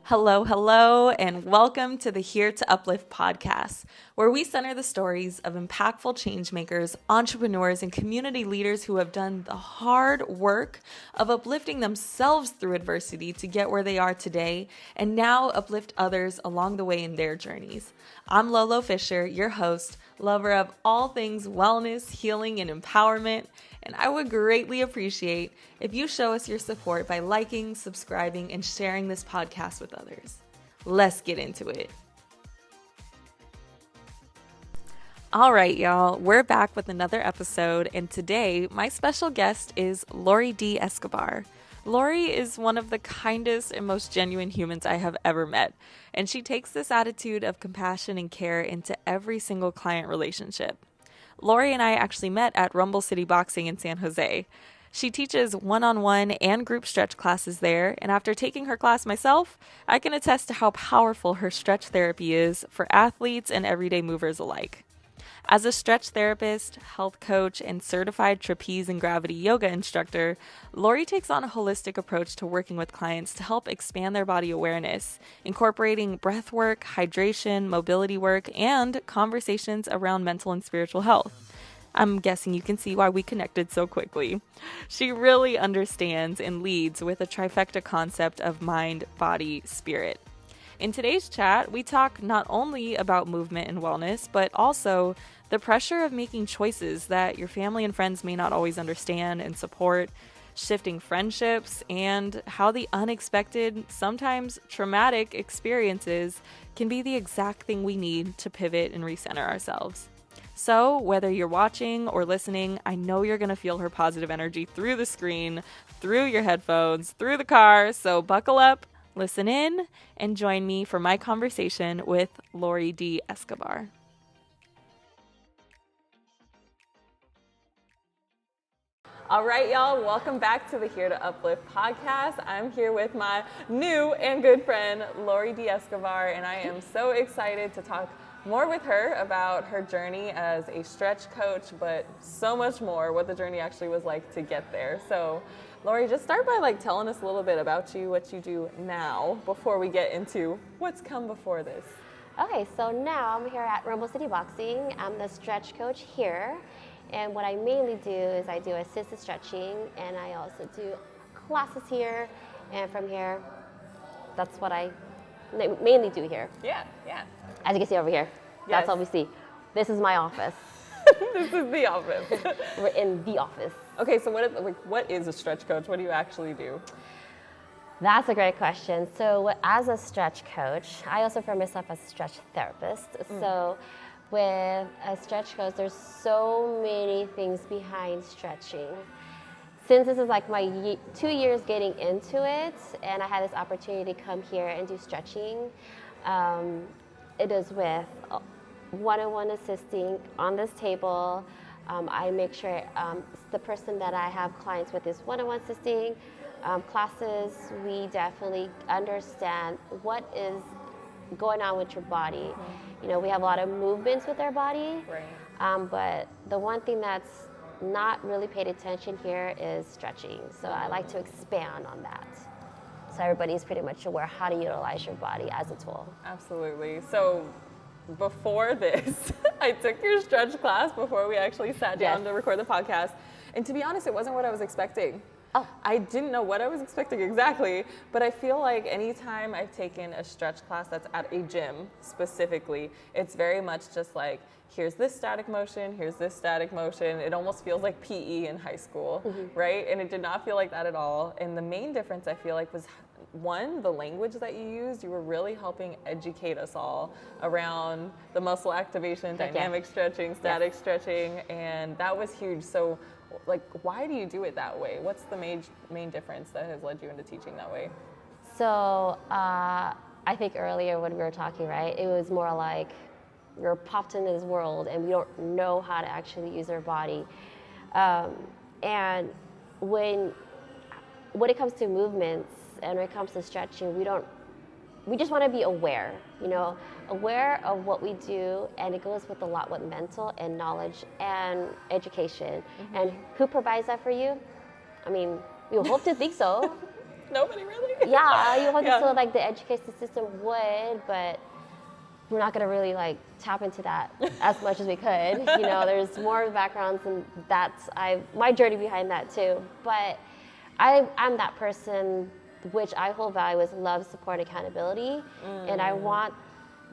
Hello, hello, and welcome to the Here to Uplift podcast, where we center the stories of impactful changemakers, entrepreneurs, and community leaders who have done the hard work of uplifting themselves through adversity to get where they are today, and now uplift others along the way in their journeys. I'm Lolo Fisher, your host, lover of all things wellness, healing, and empowerment, and I would greatly appreciate if you show us your support by liking, subscribing, and sharing this podcast with others. Let's get into it. All right, y'all, we're back with another episode, and today my special guest is Lorrie Dee Escobar. Lorrie is one of the kindest and most genuine humans I have ever met, and she takes this attitude of compassion and care into every single client relationship. Lorrie and I actually met at Rumble City Boxing in San Jose. She teaches one-on-one and group stretch classes there, and after taking her class myself, I can attest to how powerful her stretch therapy is for athletes and everyday movers alike. As a stretch therapist, health coach, and certified trapeze and gravity yoga instructor, Lorrie takes on a holistic approach to working with clients to help expand their body awareness, incorporating breath work, hydration, mobility work, and conversations around mental and spiritual health. I'm guessing you can see why we connected so quickly. She really understands and leads with a trifecta concept of mind, body, spirit. In today's chat, we talk not only about movement and wellness, but also the pressure of making choices that your family and friends may not always understand and support, shifting friendships, and how the unexpected, sometimes traumatic experiences can be the exact thing we need to pivot and recenter ourselves. So whether you're watching or listening, I know you're going to feel her positive energy through the screen, through your headphones, through the car, so buckle up. Listen in and join me for my conversation with Lorrie Dee Escobar. All right, y'all, welcome back to the Here to Uplift podcast. I'm here with my new and good friend, Lorrie Dee Escobar, and I am so excited to talk more with her about her journey as a stretch coach, but so much more, what the journey actually was like to get there. So Lorrie, just start by telling us a little bit about you, what you do now, before we get into what's come before this. Okay, so now I'm here at Rumble City Boxing. I'm the stretch coach here, and what I mainly do is I do assisted stretching, and I also do classes here, and from here, that's what I mainly do here. Yeah. As you can see over here, Yes. That's all we see. This is my office. This is the office. We're in the office. Okay, so what is a stretch coach? What do you actually do? That's a great question. So as a stretch coach, I also refer myself as a stretch therapist. So with a stretch coach, there's so many things behind stretching. Since this is like my 2 years getting into it, and I had this opportunity to come here and do stretching, it is with one-on-one assisting on this table. I make sure the person that I have clients with is one-on-one assisting. Classes, we definitely understand what is going on with your body. You know, we have a lot of movements with our body, Right. but the one thing that's not really paid attention here is stretching. So I like to expand on that, so everybody's pretty much aware how to utilize your body as a tool. Absolutely. So before this, I took your stretch class before we actually sat down to record the podcast. And to be honest, it wasn't what I was expecting. Oh. I didn't know what I was expecting exactly, but I feel like anytime I've taken a stretch class that's at a gym specifically, it's very much just like, here's this static motion, here's this static motion. It almost feels like PE in high school, right? And it did not feel like that at all. And the main difference I feel like was, one, the language that you used. You were really helping educate us all around the muscle activation, dynamic stretching, static stretching, and that was huge. So why do you do it that way? What's the main difference that has led you into teaching that way? So I think earlier when we were talking, right, it was more like we're popped into this world and we don't know how to actually use our body. And when it comes to movements and when it comes to stretching, we just want to be aware, aware of what we do, and it goes with a lot with mental and knowledge and education. And who provides that for you? I mean, we hope to think so. Nobody really? Yeah, you hope Yeah. so like the education system would, but we're not going to really like tap into that as much as we could. You know, there's more backgrounds, and that's my journey behind that too. But I'm that person which I hold value is love, support, accountability, and I want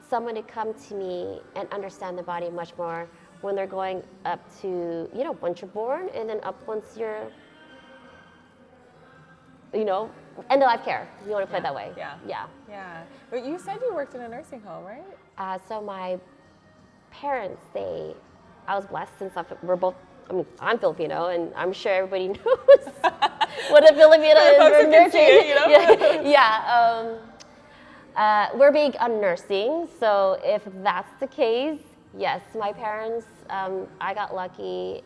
someone to come to me and understand the body much more when they're going up to, you know, once you're born, and then up once you're, you know, end of life care. You want to put it that way. Yeah. Yeah. Yeah. But you said you worked in a nursing home, right? So my parents, I was blessed since we're both, I mean, I'm Filipino, and I'm sure everybody knows what a Filipino is. Folks We're who can see nursing. it, you know? Yeah. We're big on nursing, so if that's the case, yes, my parents, I got lucky.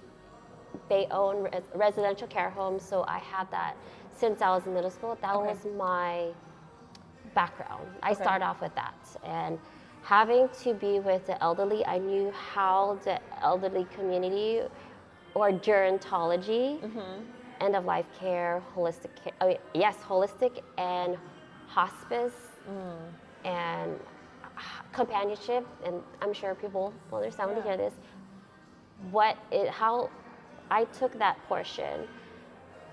They own residential care homes, so I had that since I was in middle school. That was my background. I started off with that, and having to be with the elderly, I knew how the elderly community or gerontology, end of life care, holistic care, holistic and hospice and companionship, and I'm sure people will understand when they hear this, how I took that portion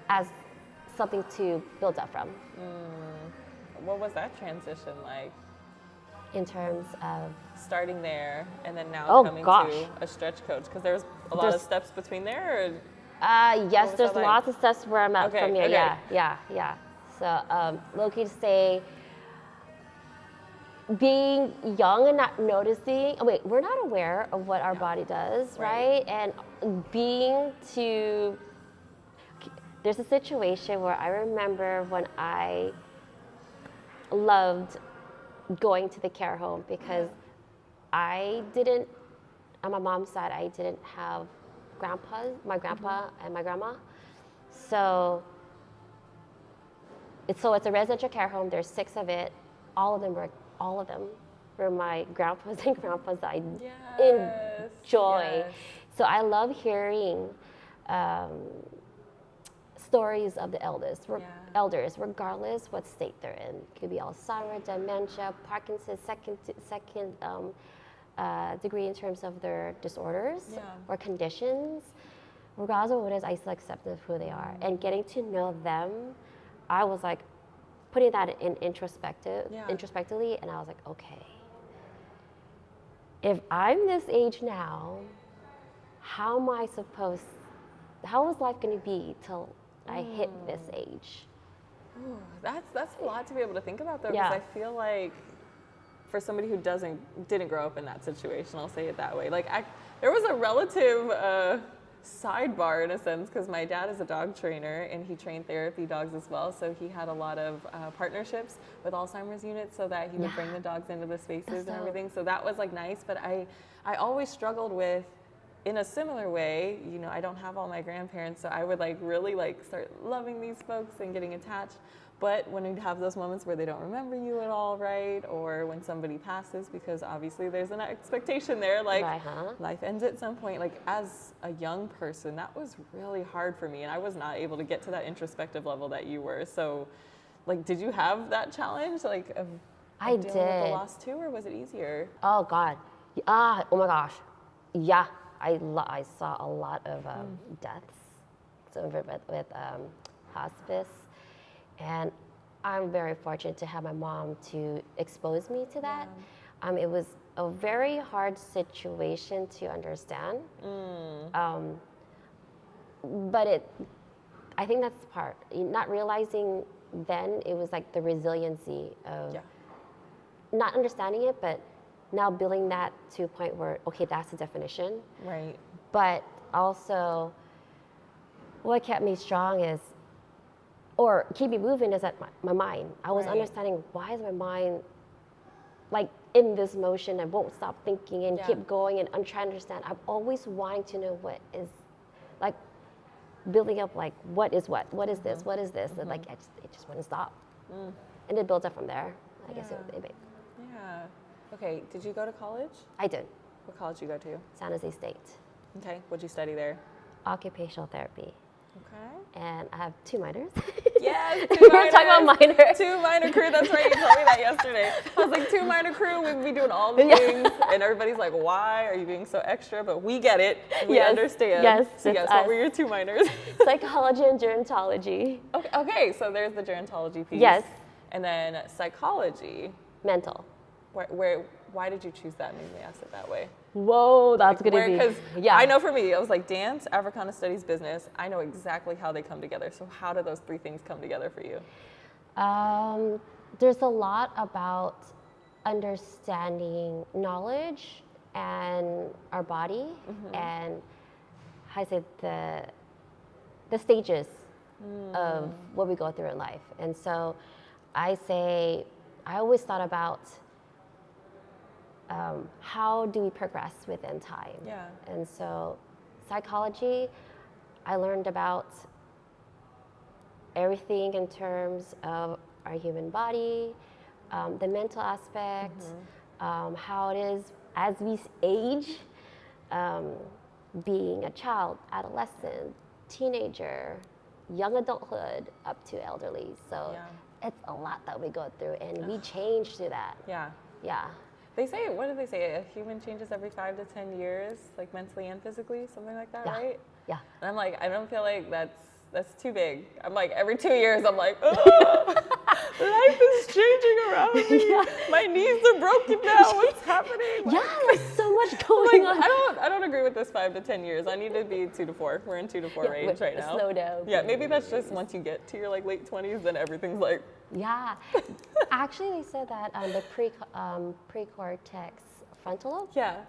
as something to build up from. What was that transition like? In terms of starting there and then now coming to a stretch coach? Because there's a lot of steps between there? Or yes, there's lots of steps where I'm at from here. Okay. Yeah. So, Loki to say, being young and not noticing, we're not aware of what our body does, right? And there's a situation where I remember when I loved going to the care home because on my mom's side, I didn't have my grandpa and my grandma. So it's a residential care home. There's 6 of it. All of them were my grandpas and grandpas that I enjoy. Yes. So I love hearing stories of the elders, regardless what state they're in. It could be Alzheimer's, dementia, Parkinson's, second degree in terms of their disorders or conditions. Regardless of what it is, I still accept them for who they are. And getting to know them, I was like putting that in introspectively, and I was like, okay, if I'm this age now, how is life going to be till I hit this age? Ooh, that's a lot to be able to think about though, because I feel like for somebody who didn't grow up in that situation, I'll say it that way. Like there was a relative sidebar in a sense, because my dad is a dog trainer and he trained therapy dogs as well. So he had a lot of partnerships with Alzheimer's units so that he would bring the dogs into the spaces and everything. So that was like nice. But I always struggled with, in a similar way, you know, I don't have all my grandparents, so I would like really like start loving these folks and getting attached. But when you have those moments where they don't remember you at all, right? Or when somebody passes, because obviously there's an expectation there, like life ends at some point. Like as a young person, that was really hard for me, and I was not able to get to that introspective level that you were. So, like, did you have that challenge, like of dealing with the loss too, or was it easier? Oh God, oh my gosh, yeah. I saw a lot of deaths, so with hospice. And I'm very fortunate to have my mom to expose me to that. It was a very hard situation to understand. But I think that's the part. Not realizing then, it was like the resiliency of not understanding it, but now building that to a point where, okay, that's the definition. Right. But also, what kept me strong or keep me moving is that my mind. I was understanding, why is my mind like in this motion and won't stop thinking and keep going, and I'm trying to understand. I'm always wanting to know what is, like building up, like what is this, what is this, and like it just wouldn't stop. And it builds up from there. I guess it. Yeah. Okay, did you go to college? I did. What college did you go to? San Jose State. Okay, what'd you study there? Occupational therapy. Okay. And I have 2 minors. Yes, 2 We're minors. talking about minors. 2 minor crew. That's right. You told me that yesterday. I was like, 2 minor crew. We'd be doing all the things, and everybody's like, "Why are you being so extra?" But we get it. We understand. Yes. So yes, what were your 2 minors? Psychology and gerontology. Okay. So there's the gerontology piece. Yes. And then psychology. Mental. Why did you choose that? Maybe ask it that way. Whoa, that's gonna be. Because Yeah. I know for me, I was like dance, Africana studies, business. I know exactly how they come together. So how do those 3 things come together for you? There's a lot about understanding knowledge and our body and how I say the stages of what we go through in life. And so I always thought about how do we progress within time? Yeah. And so psychology, I learned about everything in terms of our human body, the mental aspect, how it is as we age, being a child, adolescent, teenager, young adulthood, up to elderly. So it's a lot that we go through, and we change through that. Yeah. Yeah. They say, what do they say? A human changes every 5 to 10 years, like mentally and physically, something like that, right? Yeah. And I'm like, I don't feel like that's too big. I'm like, every 2 years, I'm like, oh, life is changing around me. Yeah. My knees are broken now. What's happening? Yeah, there's so much going on. I don't agree with this 5 to 10 years. I need to be 2 to 4. We're in 2 to 4 range right now. Slow down. Yeah, maybe that's just once you get to your like late 20s, then everything's like. Yeah. Actually, they said that the pre-cortex frontal lobe. Yeah.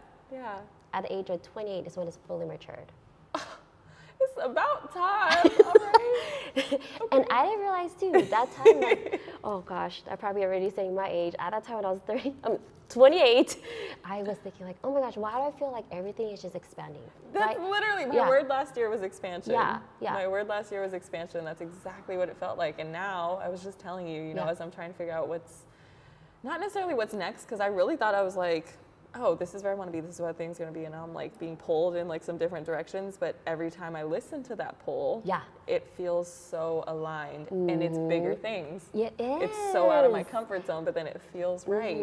At the age of 28 is when it's fully matured. It's about time. All right. Okay. And I didn't realize too, that time, like, oh gosh, I'm probably already saying my age. At that time when I was 28, I was thinking like, oh my gosh, why do I feel like everything is just expanding? That's literally, my word last year was expansion. Yeah. My word last year was expansion. That's exactly what it felt like. And now, I was just telling you, you know, as I'm trying to figure out not necessarily what's next, because I really thought I was like, oh, this is where I want to be, this is what things are going to be, and now I'm like being pulled in like some different directions, but every time I listen to that pull, it feels so aligned, and it's bigger things. It is. It's so out of my comfort zone, but then it feels right.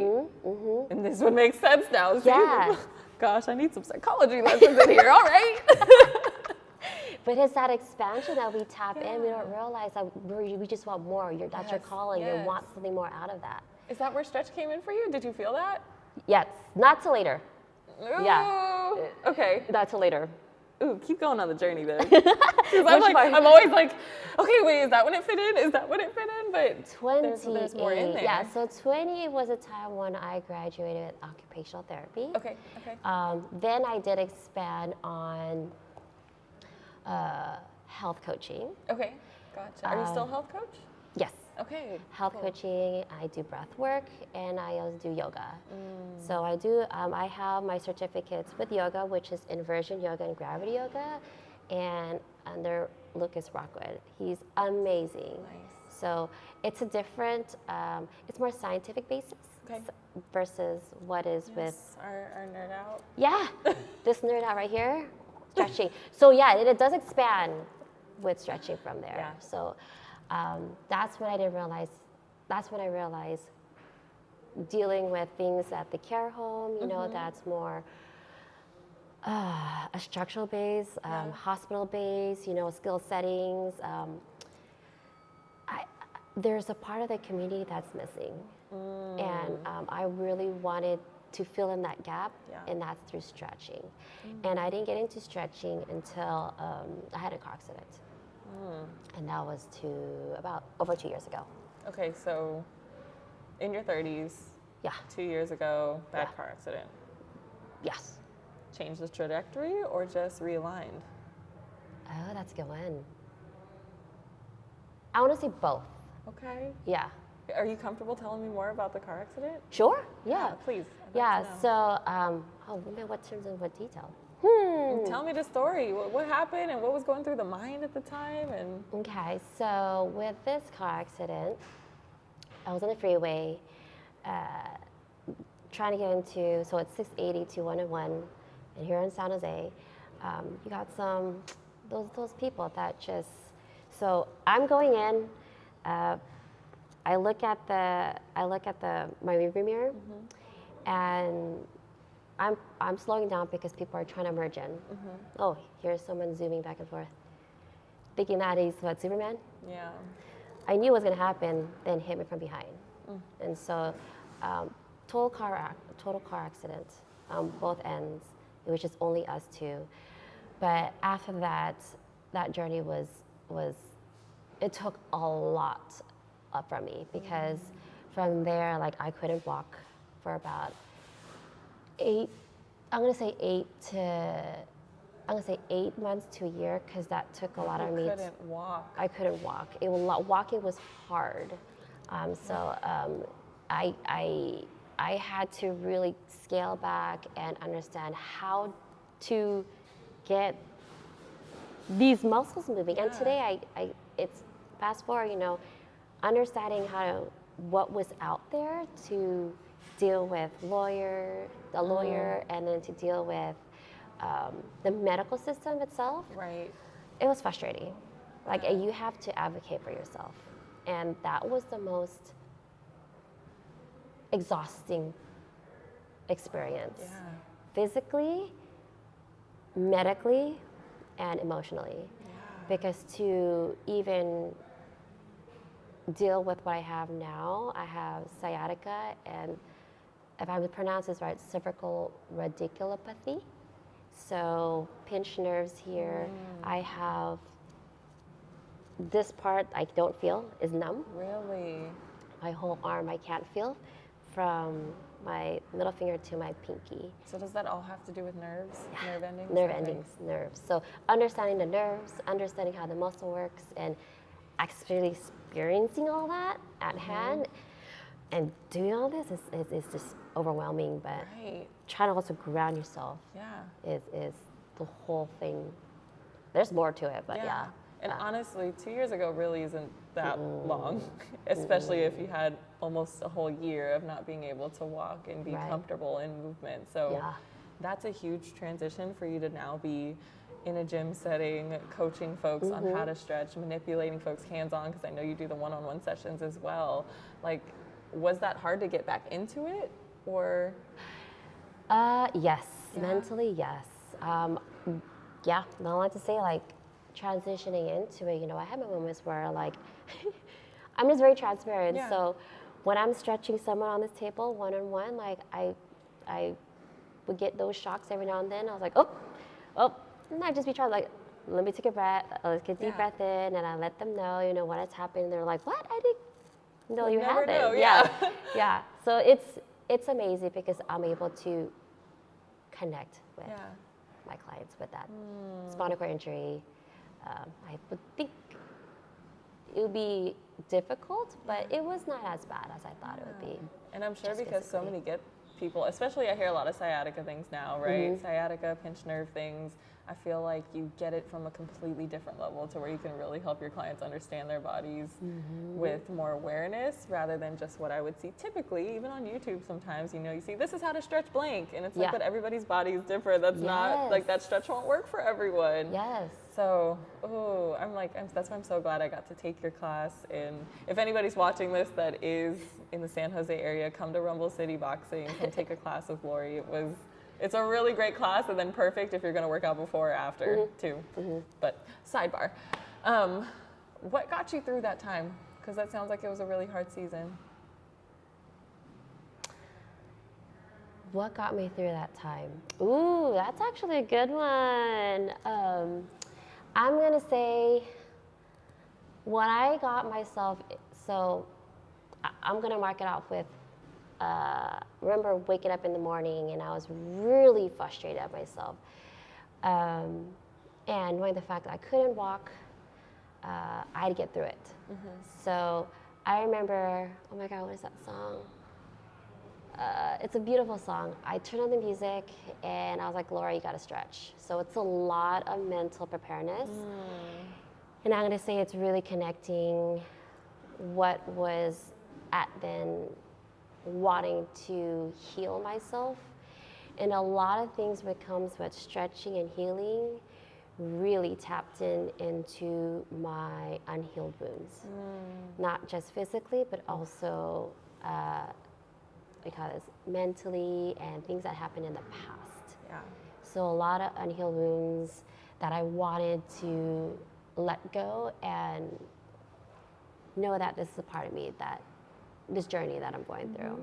And this would make sense now. See? Yeah. Gosh, I need some psychology lessons in here, all right. But it's that expansion that we tap in, we don't realize that we just want more. That's your calling, you want something more out of that. Is that where stretch came in for you? Did you feel that? Yes, not till later. Ooh, yeah. Okay. Not till later. Ooh, keep going on the journey then. I'm always like, okay, wait, is that when it fit in? Is that when it fit in? But 28. There's more in there. Yeah, so 20 was a time when I graduated with occupational therapy. Okay. Then I did expand on health coaching. Okay, gotcha. Are you still a health coach? Yes. Okay. Health coaching, I do breath work, and I also do yoga. So I do, I have my certificates with yoga, which is inversion yoga and gravity yoga, and under Lucas Rockwood. He's amazing. Nice. So it's a different, it's more scientific basis versus what is with our nerd out. Yeah, this nerd out right here, stretching. So yeah, it does expand with stretching from there. Yeah. So. That's when I didn't realize. That's when I realized dealing with things at the care home. You know, that's more a structural base, hospital base. You know, skill settings. There's a part of the community that's missing, and I really wanted to fill in that gap, and that's through stretching. And I didn't get into stretching until I had a car accident. And that was about over 2 years ago. Okay, so in your 30s, 2 years ago, bad car accident. Yes. Changed the trajectory or just realigned? Oh, that's a good one. I want to say both. Okay. Yeah. Are you comfortable telling me more about the car accident? Sure. Yeah. Please. Yeah. So, what terms and what detail? Tell me the story. What happened and what was going through the mind at the time? And okay, so with this car accident, I was on the freeway trying to get into, so it's 680 to 101, and here in San Jose, you got some those people that just. So I'm going in. I look at my rearview mirror, and I'm slowing down because people are trying to merge in. Oh, here's someone zooming back and forth, thinking that he's what, Superman. Yeah. I knew what was going to happen, then hit me from behind. And so, total car accident on both ends. It was just only us two. But after that journey was it took a lot up from me, because from there, like, I couldn't walk for about 8 months to a year, because that took a lot of me. You couldn't walk. I couldn't walk. Walking was hard. I had to really scale back and understand how to get these muscles moving. And today, it's fast forward, understanding what was out there to deal with a lawyer, and then to deal with the medical system itself. Right. It was frustrating. Like, you have to advocate for yourself. And that was the most exhausting experience. Yeah. Physically, medically, and emotionally. Because to even deal with what I have now, I have sciatica, and if I would pronounce this right, cervical radiculopathy. So pinched nerves here. I have this part I don't feel is numb. Really? My whole arm I can't feel, from my middle finger to my pinky. So does that all have to do with nerves? Nerve endings? Nerve endings, nerves. So understanding the nerves, understanding how the muscle works, and actually experiencing all that at hand, and doing all this is just overwhelming. But trying to also ground yourself is the whole thing. There's more to it, but yeah. And honestly, 2 years ago really isn't that long, especially if you had almost a whole year of not being able to walk and be comfortable in movement. So that's a huge transition for you to now be in a gym setting, coaching folks on how to stretch, manipulating folks hands-on, because I know you do the one-on-one sessions as well. Like, was that hard to get back into it, or? Yes, mentally, yes. Not allowed to say, like, transitioning into it, I had my moments where, like, I'm just very transparent. So when I'm stretching someone on this table one-on-one, like, I would get those shocks every now and then. I was like, oh, and I'd just be trying, like, let me take a breath, let's get a deep breath in, and I let them know, what has happened. They're like, what? I didn't know you had it. Yeah. So it's amazing, because I'm able to connect with my clients with that spinal cord injury. I would think it would be difficult, but it was not as bad as I thought it would be. And I'm sure because so many people, especially I hear a lot of sciatica things now, right? Sciatica, pinched nerve things. I feel like you get it from a completely different level, to where you can really help your clients understand their bodies with more awareness, rather than just what I would see typically, even on YouTube sometimes, you see, this is how to stretch blank. And it's like, but everybody's body is different. That's not, like, that stretch won't work for everyone. Yes. So, that's why I'm so glad I got to take your class. And if anybody's watching this that is in the San Jose area, come to Rumble City Boxing, come take a class with Lorrie. It's a really great class, and then perfect if you're going to work out before or after, too. But sidebar, what got you through that time? Because that sounds like it was a really hard season. What got me through that time? Ooh, that's actually a good one. I'm going to say when I got myself, so I'm going to mark it off with, remember waking up in the morning and I was really frustrated at myself. And knowing the fact that I couldn't walk, I had to get through it. So I remember, oh my God, what is that song? It's a beautiful song. I turned on the music and I was like, Lorrie, you gotta stretch. So it's a lot of mental preparedness. And I'm gonna say it's really connecting what was at then wanting to heal myself. And a lot of things that comes with stretching and healing really tapped into my unhealed wounds, not just physically, but also because mentally and things that happened in the past. Yeah. So a lot of unhealed wounds that I wanted to let go and know that this is a part of me, that this journey that I'm going through.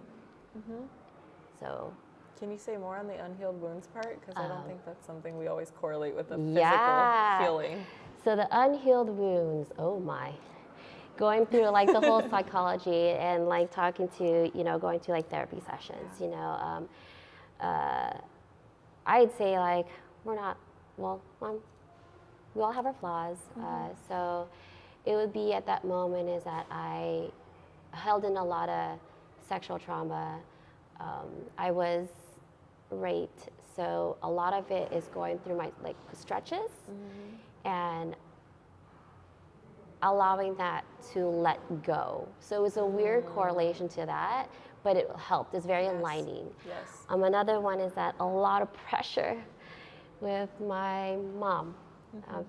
So. Can you say more on the unhealed wounds part? Because I don't think that's something we always correlate with the Yeah. physical healing. So the unhealed wounds, oh my. Going through like the whole psychology and like talking to, going to like therapy sessions, I'd say like we all have our flaws. So it would be at that moment is that I held in a lot of sexual trauma. I was raped, so a lot of it is going through my like stretches and allowing that to let go. So it was a weird correlation to that, but it helped. It's very aligning. Yes. Another one is that a lot of pressure with my mom.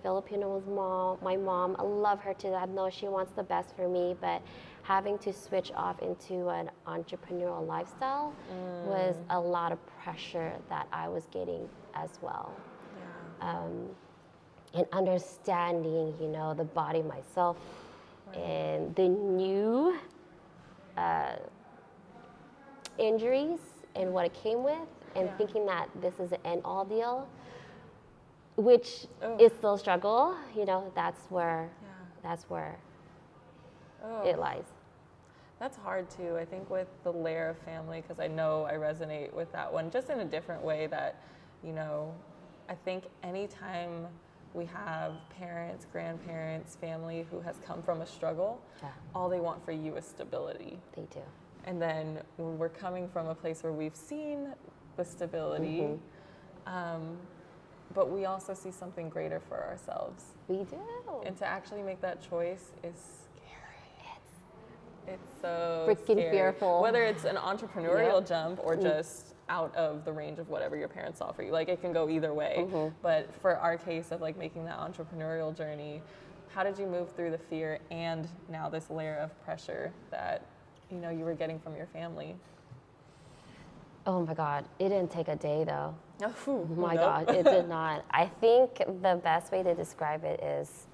Filipino mom, my mom, I love her to death. I know she wants the best for me, but having to switch off into an entrepreneurial lifestyle was a lot of pressure that I was getting as well. Yeah. And understanding, the body myself and the new injuries and what it came with, and thinking that this is an end-all deal, which is still a struggle. That's where it lies. That's hard too. I think with the layer of family, because I know I resonate with that one, just in a different way. That, I think anytime we have parents, grandparents, family who has come from a struggle, all they want for you is stability. They do. And then when we're coming from a place where we've seen the stability, but we also see something greater for ourselves. We do. And to actually make that choice is scary. It's so freaking scary. Fearful. Whether it's an entrepreneurial jump or just out of the range of whatever your parents saw for you. Like, it can go either way. But for our case of like making that entrepreneurial journey, how did you move through the fear and now this layer of pressure that you were getting from your family? Oh my God, it didn't take a day though. Oh my God, it did not. I think the best way to describe it is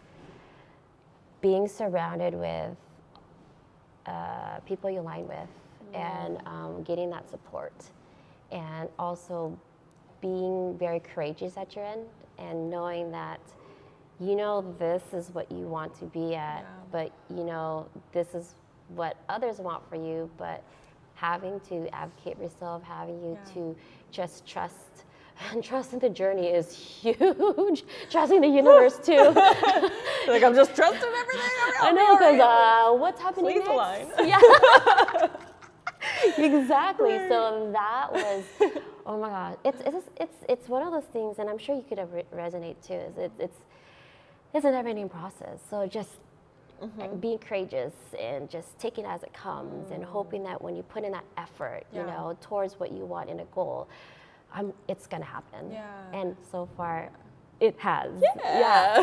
being surrounded with people you align with and getting that support. And also being very courageous at your end and knowing that, this is what you want to be at, but, this is what others want for you, but having to advocate yourself, having you to just trust, and trust in the journey is huge. Trusting the universe too. Like, I'm just trusting everything around I know, because what's happening Please next? align. Yeah. Exactly. So that was, oh my God. It's one of those things, and I'm sure you could resonate too. It's a never-ending process. So just being courageous and just taking it as it comes, and hoping that when you put in that effort, towards what you want in a goal, it's gonna happen. Yeah. And so far, it has. Yeah,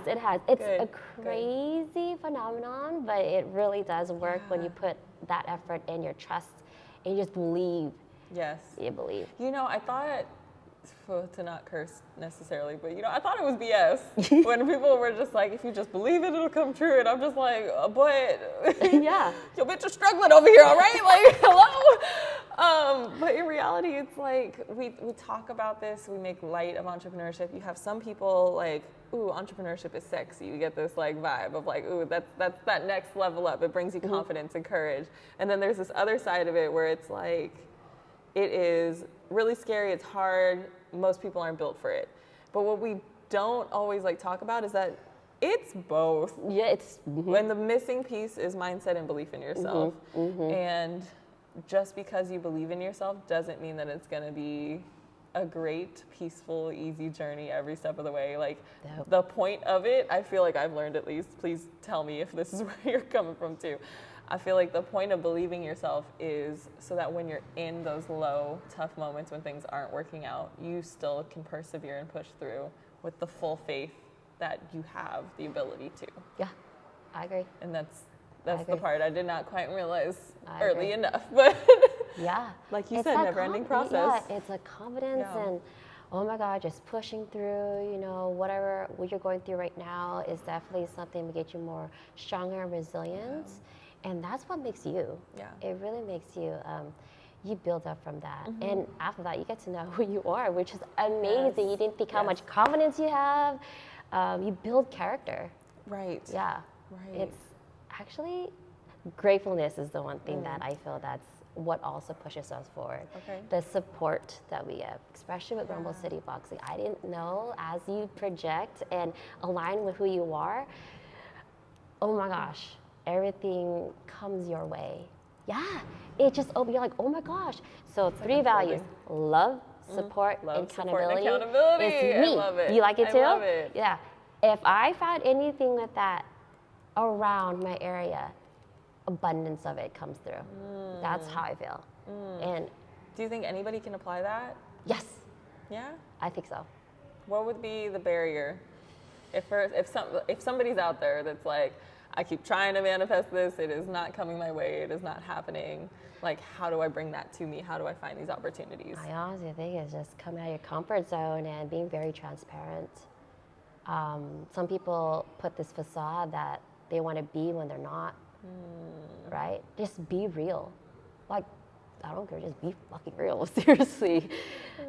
it has. It's a crazy phenomenon, but it really does work when you put that effort and your trust, and you just believe. Yes. You believe. I thought, to not curse necessarily, but I thought it was BS when people were just like, if you just believe it, it'll come true. And I'm just like, but your bitch is struggling over here, all right? Like, hello? But in reality, it's like we talk about this, we make light of entrepreneurship. You have some people like, ooh, entrepreneurship is sexy. You get this like vibe of like, ooh, that's that next level up. It brings you confidence and courage. And then there's this other side of it where it's like, it is really scary, it's hard, most people aren't built for it. But what we don't always like talk about is that it's both. Yeah, it's... And the missing piece is mindset and belief in yourself. And just because you believe in yourself doesn't mean that it's gonna be a great, peaceful, easy journey every step of the way. Like, the point of it, I feel like I've learned at least, please tell me if this is where you're coming from too. I feel like the point of believing yourself is so that when you're in those low, tough moments when things aren't working out, you still can persevere and push through with the full faith that you have the ability to. Yeah, I agree. And that's the part I did not quite realize I early agree. enough. But Yeah. like you It's said, that never-ending process. Yeah, it's a confidence Yeah. and, oh my God, just pushing through, you know, what you're going through right now is definitely something to get you more stronger and resilient. And that's what makes you. Yeah. It really makes you, you build up from that. And after that, you get to know who you are, which is amazing. Yes. You didn't think how much confidence you have. You build character. Right. Yeah. Right. It's actually, gratefulness is the one thing that I feel that's what also pushes us forward. Okay. The support that we get, especially with Rumble City Boxing. I didn't know, as you project and align with who you are, oh my gosh, everything comes your way. Yeah, it just, you're like, oh my gosh. So it's 3 values: love, support, and accountability. It's me. I love it. You like it too? I love it. Yeah. If I found anything like that around my area, abundance of it comes through. That's how I feel. And Do you think anybody can apply that? yes, Yeah? I think so. What would be the barrier? If somebody's out there that's like, I keep trying to manifest this, it is not coming my way, it is not happening. Like, how do I bring that to me? How do I find these opportunities? I honestly think it's just coming out of your comfort zone and being very transparent. Some people put this facade that they want to be when they're not, right? Just be real. Like, I don't care, just be fucking real, seriously.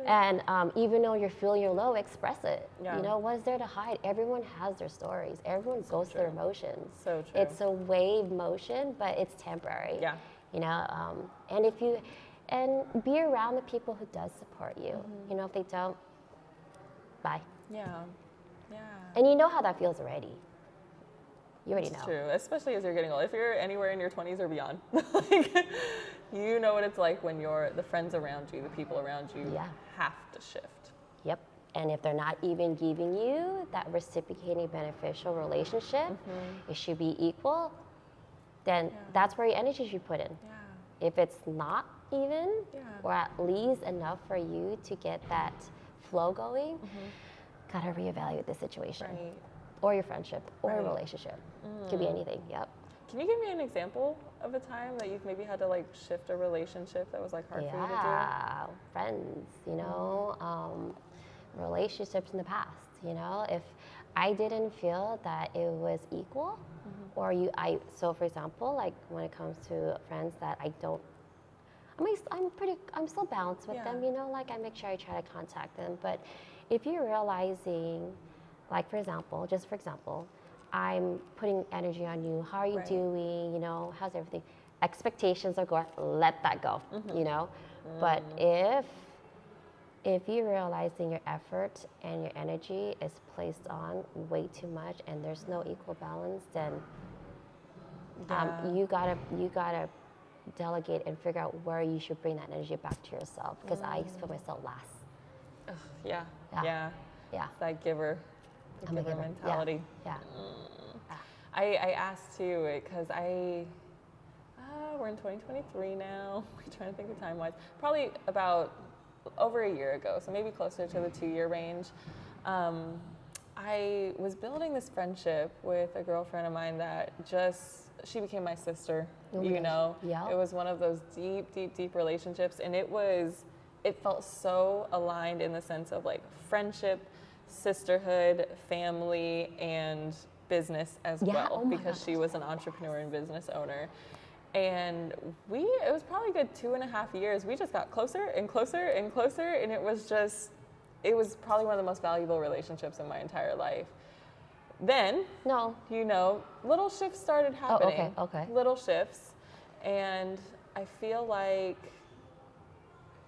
And even though you're feeling you're low, express it. Yeah. You know, what is there to hide? Everyone has their stories. Everyone goes through their emotions. So true. It's a wave motion, but it's temporary. Yeah. You know, and be around the people who does support you. You know, if they don't, bye. Yeah. Yeah. And you know how that feels already. You already know. It's true, especially as you're getting old. If you're anywhere in your 20s or beyond, like, you know what it's like when the friends around you, the people around you have to shift. Yep. And if they're not even giving you that reciprocating beneficial relationship, it should be equal, then that's where your energy should put in. Yeah. If it's not even, or at least enough for you to get that flow going, gotta reevaluate the situation. Right. Or your friendship, or a relationship. Could be anything, yep. Can you give me an example of a time that you've maybe had to like shift a relationship that was like hard for you to do? Yeah, friends, you know, relationships in the past, you know, if I didn't feel that it was equal, or so for example, like when it comes to friends that I'm still balanced with them, you know, like I make sure I try to contact them, but if you're realizing, like for example, I'm putting energy on you, how are you doing, you know, how's everything, expectations are going, let that go, you know, but if you're realizing your effort and your energy is placed on way too much and there's no equal balance, then you gotta delegate and figure out where you should bring that energy back to yourself, because I used to put myself last. Yeah. It's that giver mentality. Yeah. I asked too, because we're in 2023 now. I'm trying to think of time-wise. Probably about over a year ago, so maybe closer to the 2-year range. I was building this friendship with a girlfriend of mine that she became my sister, you know? Yeah. It was one of those deep relationships, and it felt so aligned in the sense of like friendship, sisterhood, family, and business as well, because she was an entrepreneur and business owner. And it was probably a good 2.5 years. We just got closer and closer and closer, and it was probably one of the most valuable relationships in my entire life. Then, you know, little shifts started happening. Oh, okay. Little shifts. And I feel like,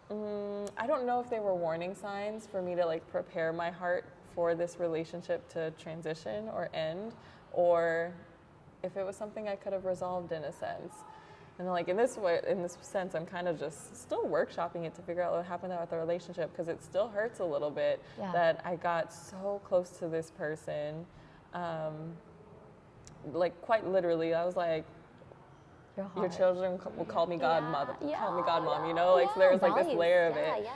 I don't know if they were warning signs for me to like prepare my heart for this relationship to transition or end, or if it was something I could have resolved in a sense. And like in this sense, I'm kind of just still workshopping it to figure out what happened with the relationship, because it still hurts a little bit that I got so close to this person. Like quite literally, I was like, Your children will call me godmother, call me godmom, so there's like this values. layer of it.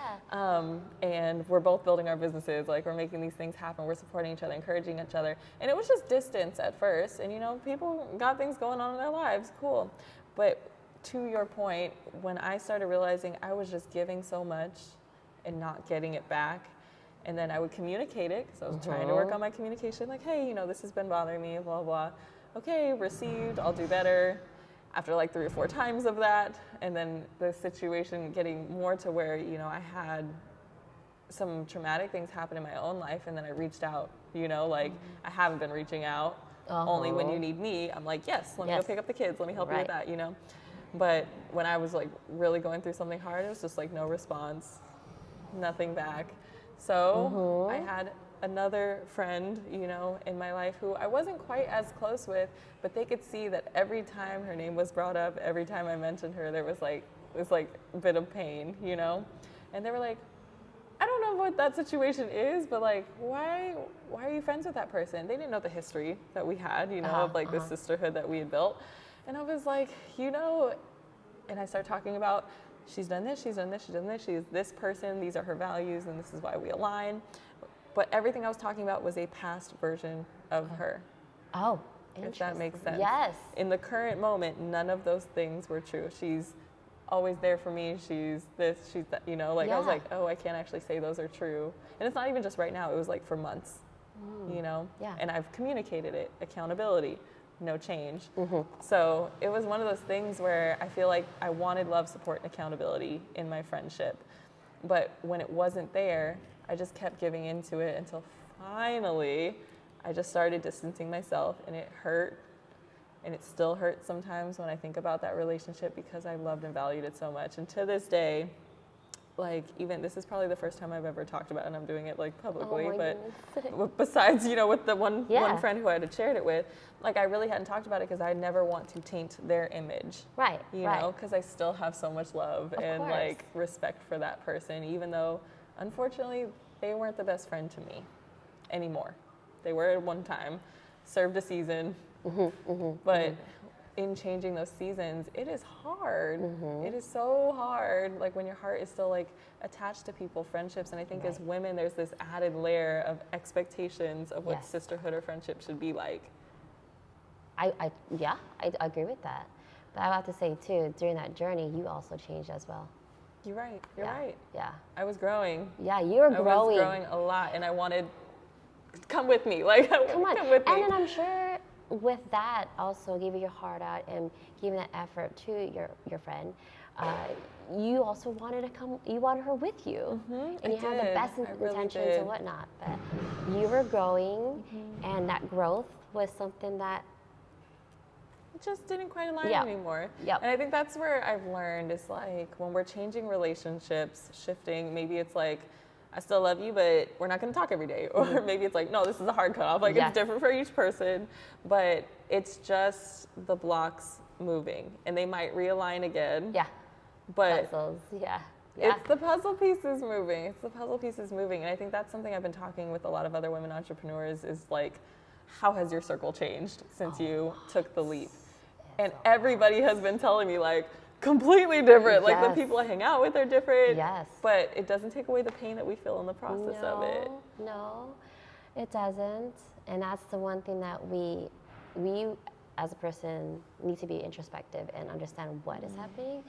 And we're both building our businesses, like we're making these things happen, we're supporting each other, encouraging each other. And it was just distance at first, and people got things going on in their lives, cool. But to your point, when I started realizing I was just giving so much and not getting it back, and then I would communicate it, because I was trying to work on my communication, like, hey, this has been bothering me, blah, blah. Okay, received, I'll do better. After like 3 or 4 times of that, and then the situation getting more to where, I had some traumatic things happen in my own life, and then I reached out, I haven't been reaching out. Only when you need me, I'm like, yes, let me go pick up the kids, let me help you with that, But when I was like really going through something hard, it was just like no response, nothing back. So I had another friend, in my life who I wasn't quite as close with, but they could see that every time her name was brought up, every time I mentioned her, there was like this like bit of pain, And they were like, I don't know what that situation is, but like, why are you friends with that person? They didn't know the history that we had, of like the sisterhood that we had built. And I was like, and I started talking about, she's done this, she's done this, she's done this, she's this person, these are her values, and this is why we align. But everything I was talking about was a past version of her. Oh, if that makes sense. Yes. In the current moment, none of those things were true. She's always there for me. She's this, she's that, I was like, oh, I can't actually say those are true. And it's not even just right now. It was like for months, Yeah. And I've communicated it, accountability, no change. So it was one of those things where I feel like I wanted love, support, and accountability in my friendship. But when it wasn't there, I just kept giving into it until finally I just started distancing myself, and it hurt, and it still hurts sometimes when I think about that relationship, because I loved and valued it so much. And to this day, like, even this is probably the first time I've ever talked about it, and I'm doing it like publicly, but besides, with the one friend who I had shared it with, like, I really hadn't talked about it because I never want to taint their image. Right. Because I still have so much love and like respect for that person, even though unfortunately they weren't the best friend to me anymore. They were at one time, served a season, but in changing those seasons, it is hard. It is so hard, like when your heart is still like attached to people, friendships. And I think as women, there's this added layer of expectations of what sisterhood or friendship should be like. I agree with that. But I have to say too, during that journey, you also changed as well. You're right. You're right. Yeah. I was growing. Yeah, you were growing. I was growing a lot, and I wanted, come with me. Like, come with me. And then I'm sure with that also giving your heart out and giving that effort to your friend, you also wanted to come. You wanted her with you, and you had the best intentions and whatnot. But you were growing, and that growth was something that just didn't quite align anymore. And I think that's where I've learned is like when we're changing relationships, shifting, maybe it's like, I still love you, but we're not going to talk every day. Or maybe it's like, no, this is a hard cutoff. Like it's different for each person, but it's just the blocks moving, and they might realign again. Yeah. But puzzles. It's the puzzle pieces moving. It's the puzzle pieces moving. And I think that's something I've been talking with a lot of other women entrepreneurs is like, how has your circle changed since you took the leap? And everybody has been telling me like completely different. Like the people I hang out with are different. Yes. But it doesn't take away the pain that we feel in the process of it. No, it doesn't. And that's the one thing that we as a person need to be introspective and understand what is happening,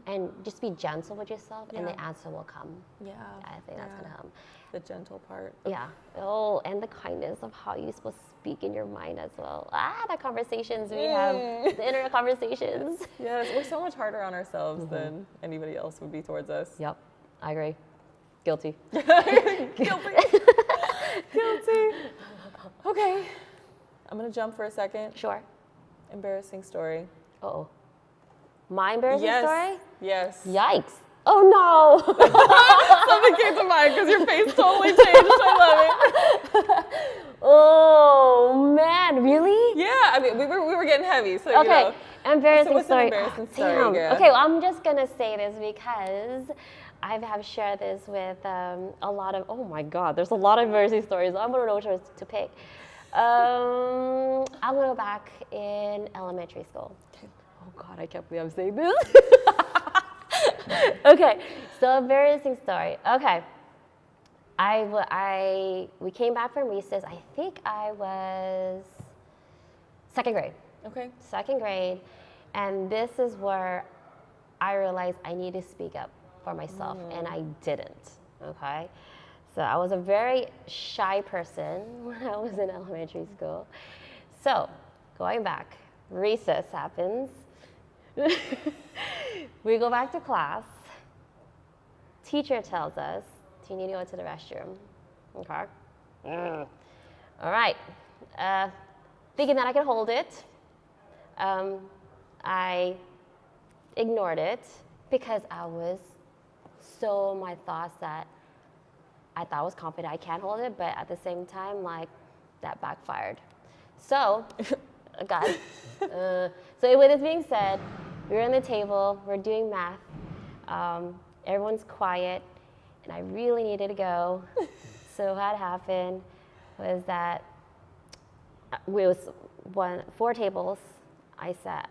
and just be gentle with yourself, and the answer will come. I think that's gonna come. The gentle part. And the kindness of how you're supposed to speak in your mind as well. The conversations we have, the inner conversations. Yes, we're so much harder on ourselves than anybody else would be towards us. Yep, I agree. Guilty. Guilty. Okay, I'm gonna jump for a second. Sure. Embarrassing story. Uh-oh. My embarrassing story? Yes. Yikes. Oh no! Something came to mind because your face totally changed. I love it. Oh man, really? Yeah, I mean we were getting heavy, so okay. Embarrassing what's story. An embarrassing story? Damn. Okay, well, I'm just gonna say this because I have shared this with a lot of. Oh my God, there's a lot of embarrassing stories. I'm gonna know which ones to pick. I'm gonna go back in elementary school. Okay. Oh oh God, I can't believe I'm saying this. Okay, so embarrassing story. Okay, we came back from recess. I think I was second grade. Okay. Second grade, and this is where I realized I need to speak up for myself, and I didn't. Okay, so I was a very shy person when I was in elementary school. So going back, recess happens. We go back to class. Teacher tells us, "Do you need to go to the restroom?" Okay. All right. Thinking that I could hold it, I ignored it because I was so my thoughts that I thought I was confident I can hold it, but at the same time, like, that backfired. So, God. So with this being said, we're on the table, we're doing math, everyone's quiet, and I really needed to go. So what happened was that we was four tables. I sat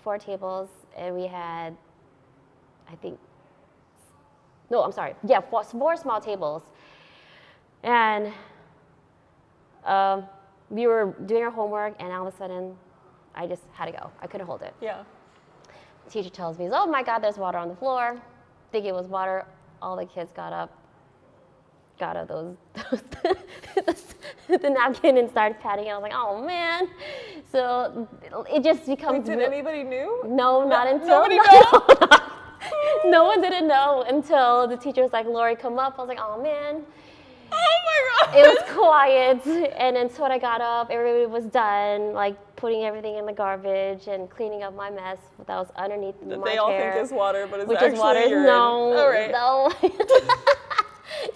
4 tables, and we had, I think, no, I'm sorry. Yeah, 4 small tables. And we were doing our homework, and all of a sudden, I just had to go. I couldn't hold it. Yeah. The teacher tells me, "Oh my God, there's water on the floor." Think it was water. All the kids got out those the napkin and started patting it. I was like, "Oh man!" So it just becomes. Wait, did anybody knew? No, not until. Nobody knew? No one didn't know until the teacher was like, "Lorrie, come up." I was like, "Oh man." Oh my God. It was quiet, and until I got up, everybody was done, like putting everything in the garbage and cleaning up my mess that was underneath my They all chair. think is water, but it's Which actually is water. urine. No, All right. no.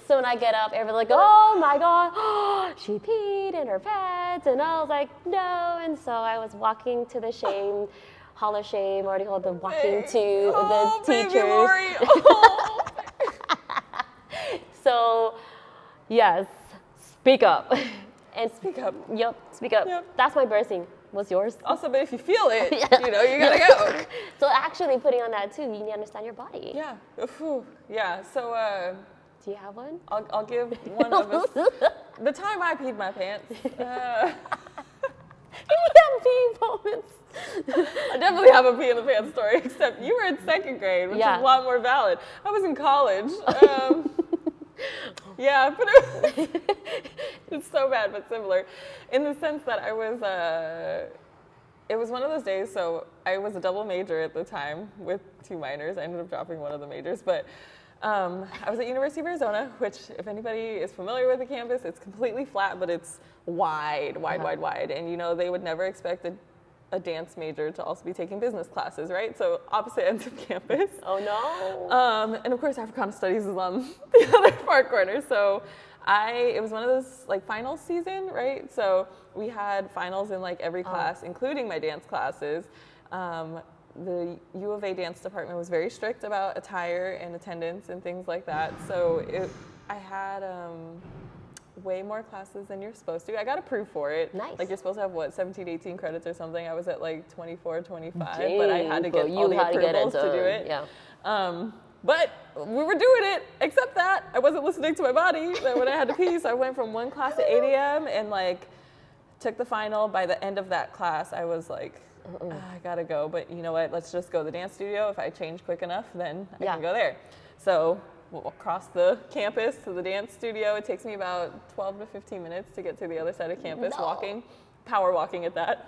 So when I get up, everybody's like, "Oh my God, she peed in her pants," and I was like, "No." And so I was walking to the shame, Hall of Shame, or the walking to the teachers. Baby Lorrie. Oh. So, yes, speak up. And Speak up. Yep, speak up. Yep. That's my birthing. What's yours? Also, but if you feel it, Yeah. you gotta go. So actually putting on that too, you need to understand your body. Yeah. Whew. Yeah. So Do you have one? I'll give one of us. The time I peed my pants. You have pee moments. I definitely have a pee in the pants story, except you were in second grade, which Yeah. is a lot more valid. I was in college. Yeah, but it's so bad, but similar, in the sense that I was. It was one of those days. So I was a double major at the time with 2 minors. I ended up dropping one of the majors, but I was at University of Arizona, which, if anybody is familiar with the campus, it's completely flat, but it's wide. And they would never expect a dance major to also be taking business classes, right? So opposite ends of campus. Oh no. And of course, Africana Studies is on the other far corner. So it was one of those like finals season, right? So we had finals in like every class, including my dance classes. The U of A dance department was very strict about attire and attendance and things like that. So I had way more classes than you're supposed to. I got approved for it. Nice. Like, you're supposed to have, 17, 18 credits or something. I was at like 24, 25, Dang, but I had to get all the approvals to do it. Yeah. But we were doing it, except that I wasn't listening to my body when I had to pee. So I went from one class at 8 a.m. and like took the final. By the end of that class, I was like, I gotta go. But you know what? Let's just go to the dance studio. If I change quick enough, then I can go there. So we'll cross the campus to the dance studio. It takes me about 12 to 15 minutes to get to the other side of campus, power walking at that.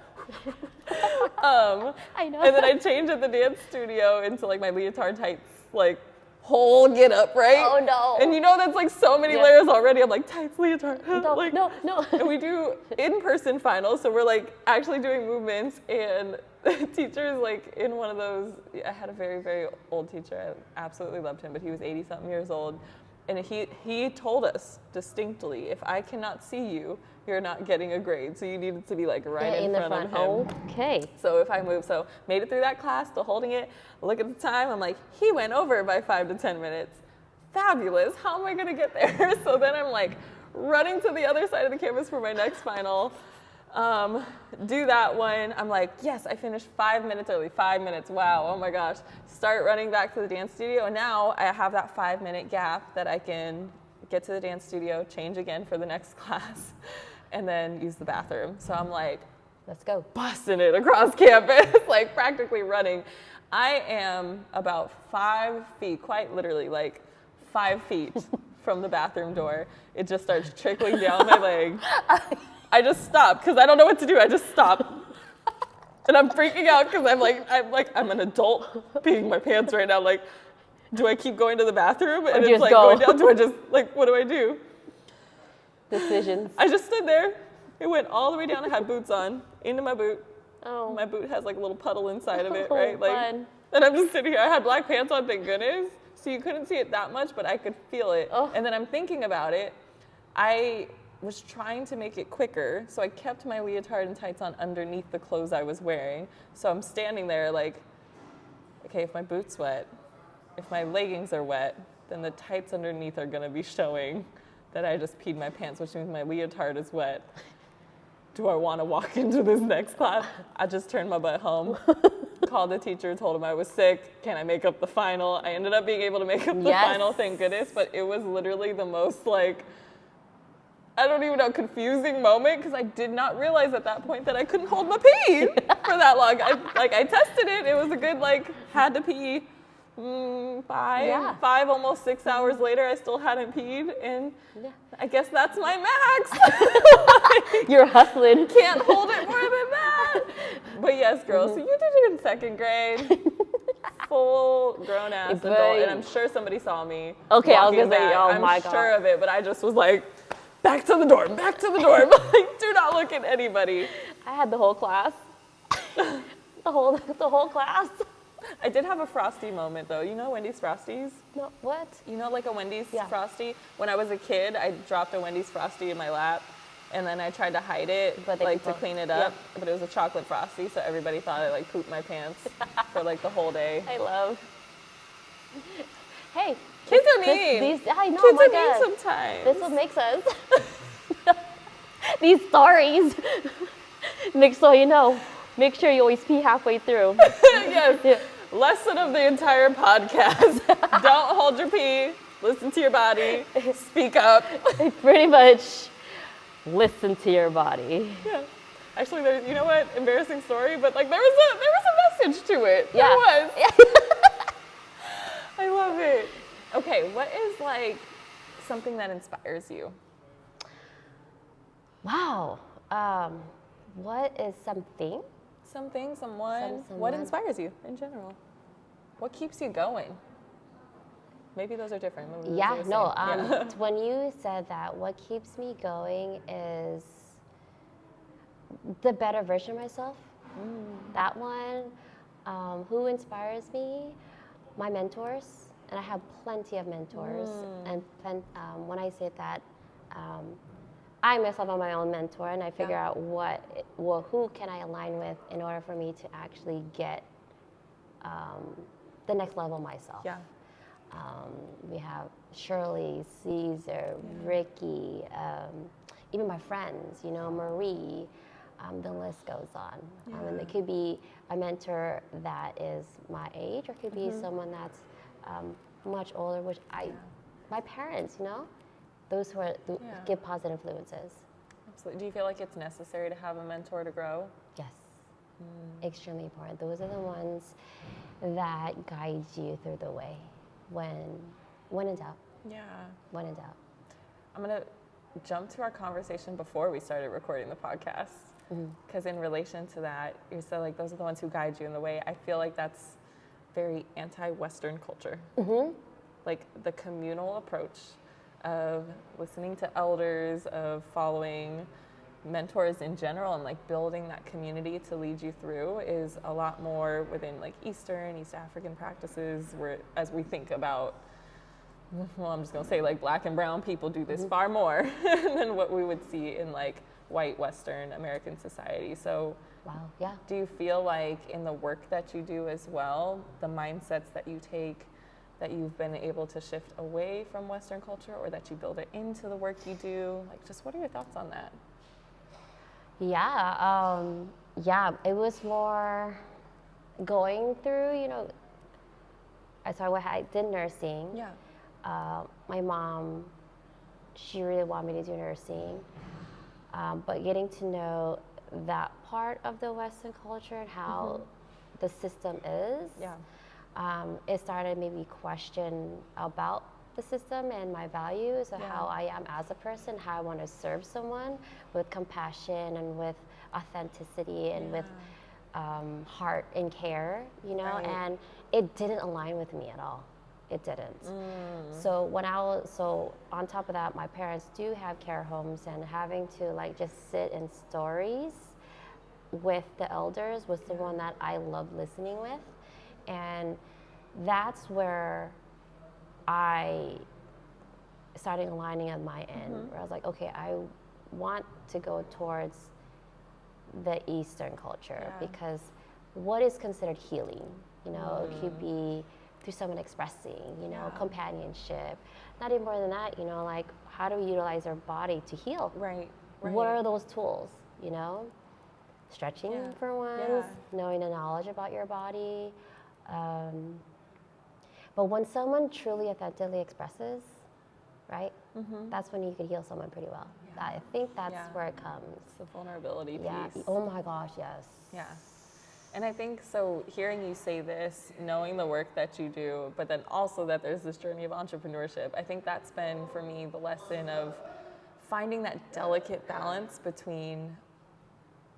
I know. And then I changed at the dance studio into like my leotard tights, like whole get up, right? Oh no. And that's like so many layers already. I'm like, tights, leotard. No, no. And we do in-person finals, so we're like actually doing movements, and the teacher's like in one of those. I had a very, very old teacher. I absolutely loved him, but he was 80-something years old. And he told us distinctly, if I cannot see you, you're not getting a grade. So you needed to be like right in front of him. Okay. So if I move, made it through that class, still holding it. Look at the time. I'm like, he went over by 5 to 10 minutes. Fabulous. How am I going to get there? So then I'm like running to the other side of the campus for my next final. Do that one. I'm like, yes, I finished 5 minutes early. 5 minutes. Wow. Oh my gosh. Start running back to the dance studio. And now I have that 5-minute gap that I can get to the dance studio, change again for the next class, and then use the bathroom. So I'm like, let's go. Busting it across campus, like practically running. I am about 5 feet, quite literally, like 5 feet from the bathroom door. It just starts trickling down my leg. I just stop because I don't know what to do. I just stop. And I'm freaking out because I'm an adult peeing my pants right now. Like, do I keep going to the bathroom? And it's like going down. Do I just, like, what do I do? Decisions. I just stood there. It went all the way down. I had boots on, into my boot. Oh. My boot has like a little puddle inside of it, right? Like, fun. And I'm just sitting here. I had black pants on, thank goodness. So you couldn't see it that much, but I could feel it. Oh. And then I'm thinking about it. I was trying to make it quicker, so I kept my leotard and tights on underneath the clothes I was wearing. So I'm standing there like, okay, if my boot's wet, if my leggings are wet, then the tights underneath are gonna be showing that I just peed my pants, which means my leotard is wet. Do I wanna walk into this next class? I just turned my butt home, called the teacher, told him I was sick. Can I make up the final? I ended up being able to make up the final, thank goodness, but it was literally the most like, I don't even know, confusing moment because I did not realize at that point that I couldn't hold my pee for that long. I tested it. It was a good, had to pee 5, almost 6 hours later. I still hadn't peed, and I guess that's my max. You're hustling. Can't hold it more than that. But yes, girl, so you did it in 2nd grade. Full grown-ass adult, and I'm sure somebody saw me. Okay, I was going to say, oh my God. I'm sure of it, but I just was like, back to the dorm. Like, do not look at anybody. I had the whole class. the whole class. I did have a Frosty moment, though. You know Wendy's Frosties? No, what? You know, like a Wendy's Frosty? When I was a kid, I dropped a Wendy's Frosty in my lap, and then I tried to hide it, to clean it up, but it was a chocolate Frosty, so everybody thought I, pooped my pants for, the whole day. I love. Hey. Kids are mean. I know, Kids my are God. mean sometimes. This is what makes us. These stories. Next, so you know, make sure you always pee halfway through. Yes. Yeah. Lesson of the entire podcast. Don't hold your pee. Listen to your body. Speak up. Pretty much listen to your body. Yeah. Actually, you know what? Embarrassing story, but there was a message to it. Yeah. There was. I love it. Okay, what is something that inspires you? Wow. What is something? Something, someone. What inspires you in general? What keeps you going? Maybe those are different. When you said that, what keeps me going is the better version of myself. That one. Who inspires me? My mentors. And I have plenty of mentors. And when I say that, I myself am my own mentor, and I figure out who can I align with in order for me to actually get the next level myself. Yeah. We have Shirley, Caesar, Ricky, even my friends, Marie. The list goes on. And it could be a mentor that is my age, or it could be someone that's much older, which my parents, those who give positive influences. Absolutely. Do you feel like it's necessary to have a mentor to grow? Yes. Extremely important. Those are the ones that guide you through the way when in doubt. Yeah. When in doubt. I'm going to jump to our conversation before we started recording the podcast. Because in relation to that, you said those are the ones who guide you in the way. I feel like that's very anti-Western culture. The communal approach of listening to elders, of following mentors in general, and building that community to lead you through is a lot more within Eastern, East African practices, where as we think about, well, I'm just gonna say Black and brown people do this far more than what we would see in white Western American society. So wow, yeah. Do you feel in the work that you do as well, the mindsets that you take, that you've been able to shift away from Western culture, or that you build it into the work you do? Just what are your thoughts on that? Yeah, it was more going through, I did nursing. Yeah. My mom, she really wanted me to do nursing, but getting to know that part of the Western culture and how the system is, it started maybe question about the system and my values and how I am as a person, how I want to serve someone with compassion and with authenticity and with heart and care, Right. and it didn't align with me at all. It didn't. So so on top of that, my parents do have care homes, and having to like just sit in stories with the elders was the one that I loved listening with. And that's where I started aligning on my end, where I was like, okay, I want to go towards the Eastern culture because what is considered healing? It could be through someone expressing, companionship. Not even more than that, like how do we utilize our body to heal? Right. What are those tools? Stretching for one, knowing the knowledge about your body. But when someone truly authentically expresses, right, that's when you can heal someone pretty well. I think that's where it comes. It's the vulnerability piece. Oh my gosh, yes. Yeah. And I think, so hearing you say this, knowing the work that you do, but then also that there's this journey of entrepreneurship, I think that's been, for me, the lesson of finding that delicate balance between,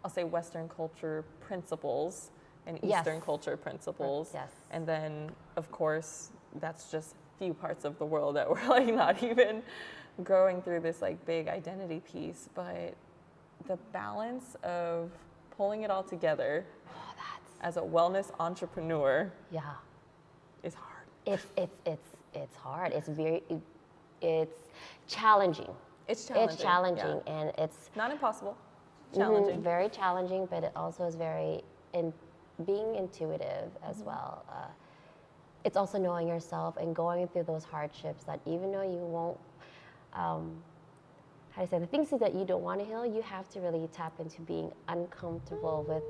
I'll say, Western culture principles and Eastern culture principles. Yes. And then, of course, that's just few parts of the world that we're like not even growing through this like big identity piece, but the balance of pulling it all together as a wellness entrepreneur is hard. It's hard. It's challenging. It's challenging. It's challenging, and it's not impossible. Challenging. Very challenging, but it also is very being intuitive as well. It's also knowing yourself and going through those hardships that even though you won't, how do I say, the things that you don't want to heal, you have to really tap into being uncomfortable with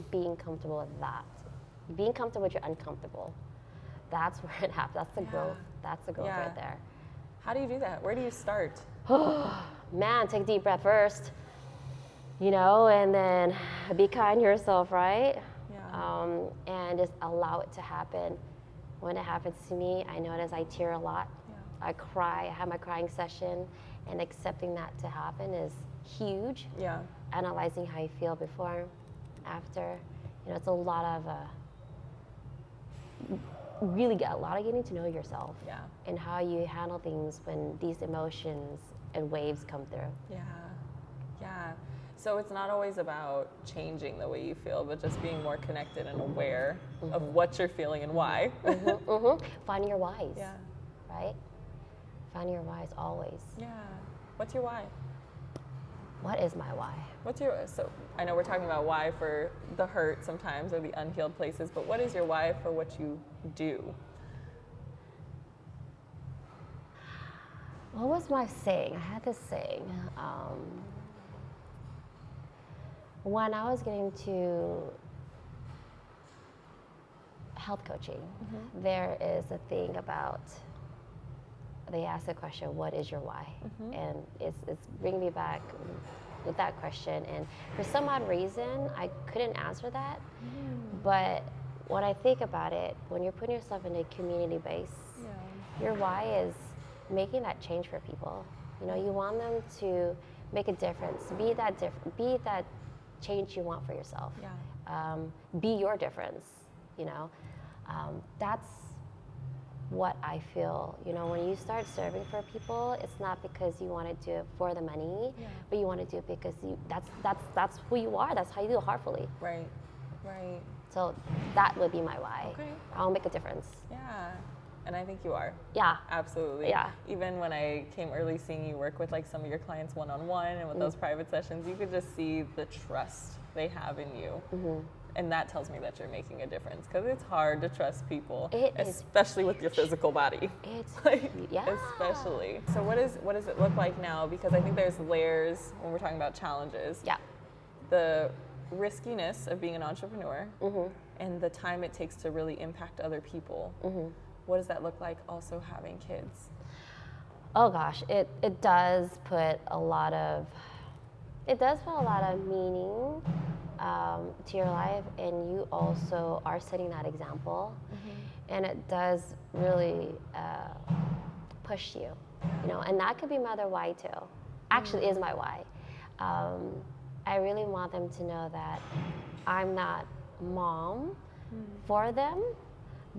being comfortable with that. Being comfortable with your uncomfortable. That's where it happens. That's the growth. That's the growth right there. How do you do that? Where do you start? Man, take a deep breath first, and then be kind to yourself, right? Yeah. And just allow it to happen. When it happens to me, I notice I tear a lot. I cry. I have my crying session, and accepting that to happen is huge. Yeah. Analyzing how you feel before, after. It's a lot of really a lot of getting to know yourself. Yeah. And how you handle things when these emotions and waves come through. Yeah. Yeah. So it's not always about changing the way you feel, but just being more connected and aware of what you're feeling and why. Finding your whys. Yeah. Right? Finding your whys always. Yeah. What's your why? What is my why? So I know we're talking about why for the hurt sometimes or the unhealed places, but what is your why for what you do? What was my saying? I had this saying. When I was getting to health coaching, there is a thing about, they ask the question, what is your why? And it's bringing me back with that question. And for some odd reason, I couldn't answer that. But when I think about it, when you're putting yourself in a community base, your why is making that change for people. You want them to make a difference, be that change you want for yourself. Be your difference. That's what I feel. When you start serving for people, it's not because you want to do it for the money, but you want to do it because that's who you are. That's how you do it heartfully. Right. So that would be my why. Okay. I'll make a difference. Yeah. And I think you are. Yeah. Absolutely. Yeah. Even when I came early seeing you work with like some of your clients one-on-one and with those private sessions, you could just see the trust they have in you. And that tells me that you're making a difference, because it's hard to trust people, especially with your physical body. It's Especially. So what does it look like now? Because I think there's layers when we're talking about challenges. Yeah. the riskiness of being an entrepreneur and the time it takes to really impact other people. What does that look like also having kids? Oh gosh, it does put a lot of meaning to your life, and you also are setting that example, and it does really push you, you know, and that could be my other why too. Actually, is my why. I really want them to know that I'm not mom for them,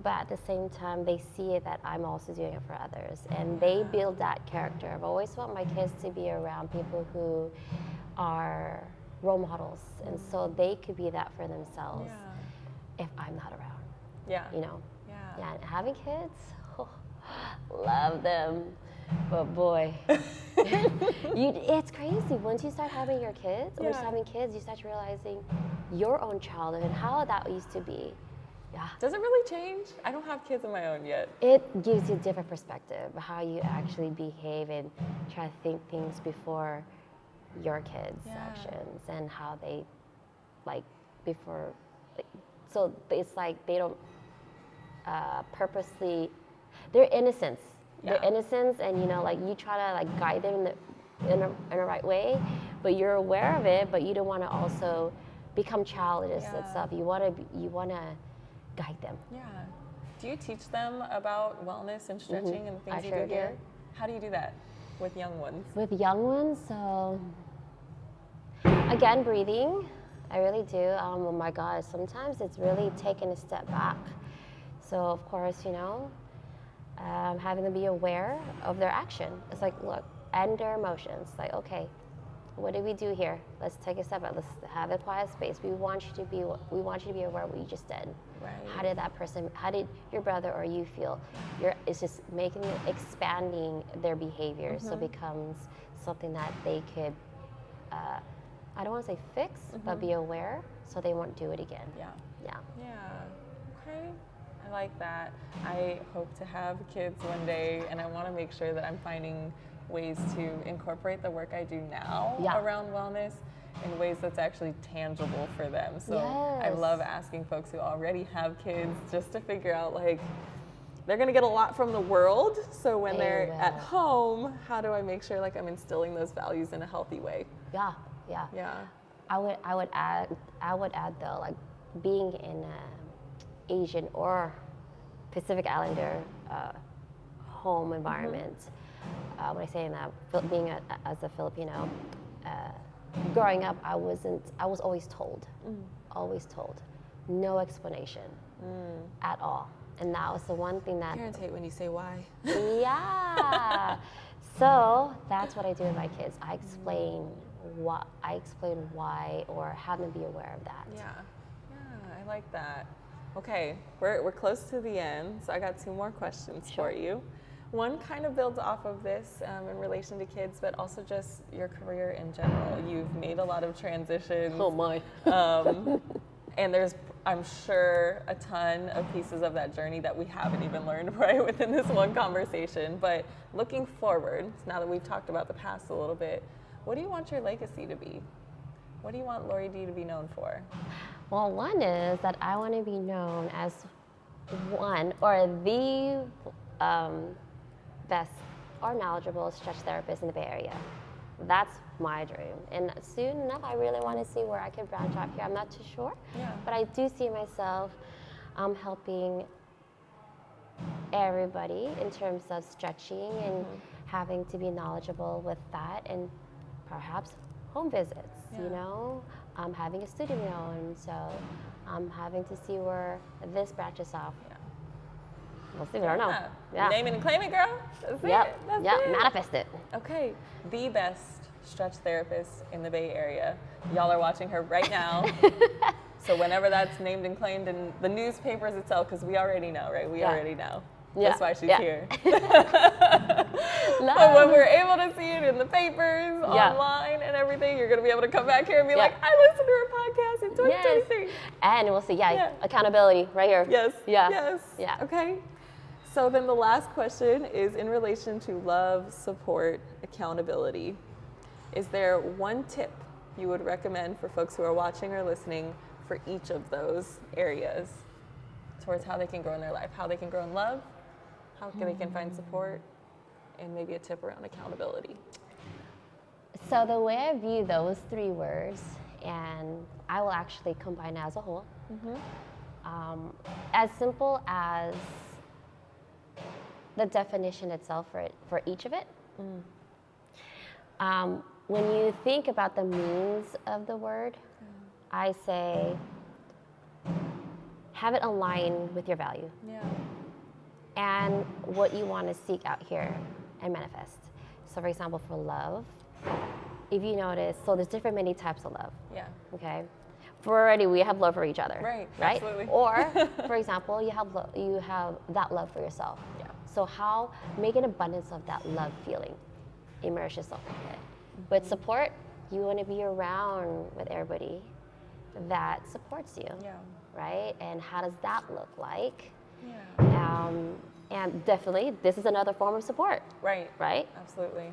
but at the same time, they see it that I'm also doing it for others, and they build that character. I've always want my kids to be around people who are role models, and so they could be that for themselves if I'm not around. You know. And having kids, love them, but boy, it's crazy. Once you start having your kids, or having kids, you start realizing your own childhood and how that used to be. Does it really change? I don't have kids of my own yet. It gives you a different perspective, how you actually behave and try to think things before your kids' actions, and how they, so it's like they don't purposely, their innocence. Their innocence, and you know, like you try to like guide them in a right way, but you're aware of it, but you don't want to also become childish itself. You want to guide them. Do you teach them about wellness and stretching and things you do here? How do you do that with young ones? With young ones, so again, breathing. I really do. Oh my God, sometimes it's really taking a step back. So of course, you know, having them be aware of their action. It's like, look, and their emotions. Like, okay, what did we do here? Let's take a step back. Let's have a quiet space. We want you to be aware of what you just did. How did your brother or you feel? It's just making it, expanding their behavior, so it becomes something that they could, I don't want to say fix, but be aware, so they won't do it again. Okay. I like that. I hope to have kids one day, and I want to make sure that I'm finding ways to incorporate the work I do now around wellness in ways that's actually tangible for them. So I love asking folks who already have kids just to figure out, like, they're going to get a lot from the world. So when they're at home, how do I make sure like I'm instilling those values in a healthy way? I would add though, like being in Asian or Pacific Islander home environment. When I say that, being as a Filipino, growing up, I was always told, no explanation at all, and that was the one thing that. Parents hate when you say why. So that's what I do with my kids. I explain why, or have them be aware of that. I like that. Okay, we're close to the end, so I got 2 more questions for you. One kind of builds off of this in relation to kids, but also just your career in general. You've made a lot of transitions. Oh my. And there's, I'm sure, a ton of pieces of that journey that we haven't even learned right within this one conversation. But looking forward, now that we've talked about the past a little bit, what do you want your legacy to be? What do you want Lorrie Dee to be known for? Well, one is that I want to be known as one or the best or knowledgeable stretch therapist in the Bay Area. That's my dream. And soon enough, I really want to see where I can branch out here. I'm not too sure, but I do see myself helping everybody in terms of stretching and having to be knowledgeable with that, and perhaps home visits, you know, having a studio of my own. So I'm having to see where this branches off. We'll see. I don't know. Name it and claim it, girl. That's it. That's it. Manifest it. Okay. The best stretch therapist in the Bay Area. Y'all are watching her right now. So whenever that's named and claimed in the newspapers itself, because we already know, right? We already know. That's why she's here. But when we're able to see it in the papers, online, and everything, you're going to be able to come back here and be like, I listened to her podcast in 2023. And we'll see, accountability right here. Yes. Okay. So then the last question is in relation to love, support, accountability. Is there one tip you would recommend for folks who are watching or listening for each of those areas towards how they can grow in their life, how they can grow in love, how they can find support, and maybe a tip around accountability? So the way I view those 3 words, and I will actually combine it as a whole, as simple as the definition itself for each of it. When you think about the meanings of the word, I say have it align with your value and what you want to seek out here and manifest. So for example, for love, if you notice, so there's different many types of love. Okay. For already, we have love for each other. Right. Absolutely. Or, for example, you have that love for yourself. So how make an abundance of that love feeling, immerse yourself in it. With support, you want to be around with everybody that supports you. Right. And how does that look like? And definitely, this is another form of support. Right. Absolutely.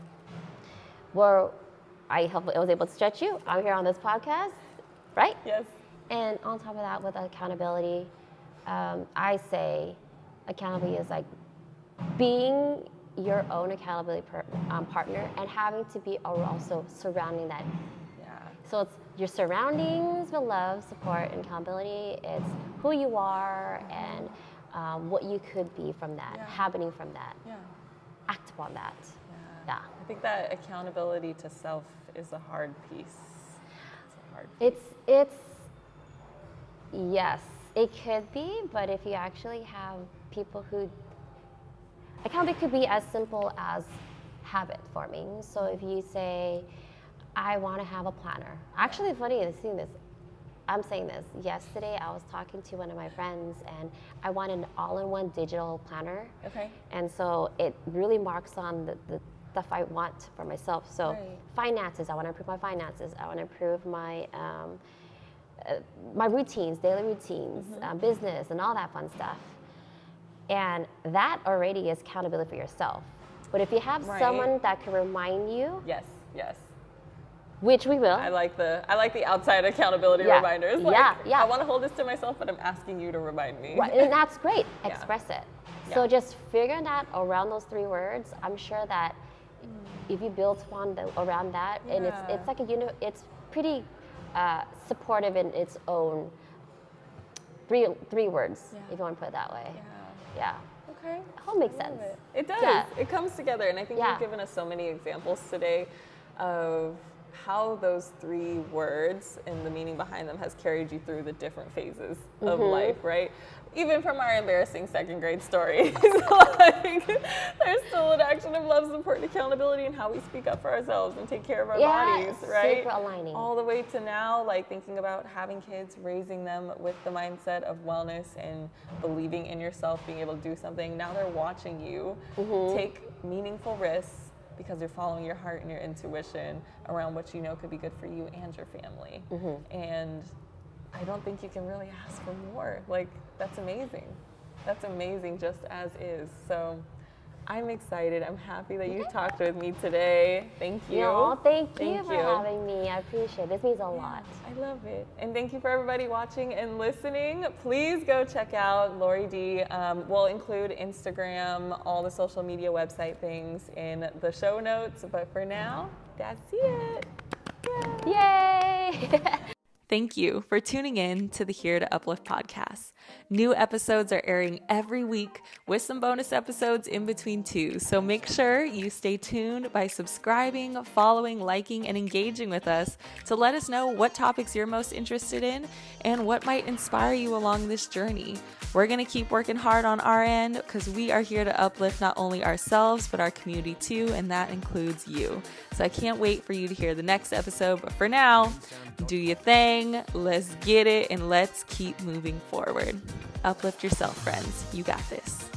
Where I was able to stretch you. I'm here on this podcast, right? Yes. And on top of that, with accountability, I say accountability is like being your own accountability partner and having to be also surrounding that. So it's your surroundings with love, support, and accountability. It's who you are and what you could be from that, happening from that. Act upon that. I think that accountability to self is a hard piece. It's yes, it could be, but if you actually have people who accountability could be as simple as habit forming. So if you say, I want to have a planner. Actually, funny is seeing this. I'm saying this. Yesterday, I was talking to one of my friends, and I want an all-in-one digital planner. Okay. And so it really marks on the stuff I want for myself. So finances, I want to improve my finances. I want to improve my my routines, daily routines, business, and all that fun stuff. And that already is accountability for yourself. But if you have someone that can remind you, yes, which we will. I like the outside accountability reminders. Like, I want to hold this to myself, but I'm asking you to remind me. Right, and that's great. Express it. So just figuring that around those 3 words, I'm sure that if you build upon around that, and it's like it's pretty supportive in its own 3 words, if you want to put it that way. Okay. It all makes sense. It does. It comes together, and I think you've given us so many examples today of how those 3 words and the meaning behind them has carried you through the different phases of life, right? Even from our embarrassing 2nd grade stories, like, there's still an action of love, support, and accountability, and how we speak up for ourselves and take care of our bodies, right? Super aligning. All the way to now, like thinking about having kids, raising them with the mindset of wellness and believing in yourself, being able to do something. Now they're watching you take meaningful risks because you're following your heart and your intuition around what you know could be good for you and your family. And I don't think you can really ask for more. Like, that's amazing. That's amazing just as is. So I'm excited. I'm happy that you talked with me today. Thank you. No, thank you for having me. I appreciate it. This means a lot. I love it. And thank you for everybody watching and listening. Please go check out Lorrie Dee. We'll include Instagram, all the social media website things in the show notes. But for now, that's it. Yay! Thank you for tuning in to the Here to Uplift podcast. New episodes are airing every week with some bonus episodes in between too. So make sure you stay tuned by subscribing, following, liking, and engaging with us to let us know what topics you're most interested in and what might inspire you along this journey. We're going to keep working hard on our end because we are here to uplift not only ourselves, but our community too, and that includes you. So I can't wait for you to hear the next episode. But for now, do your thing, let's get it, and let's keep moving forward. Uplift yourself, friends. You got this.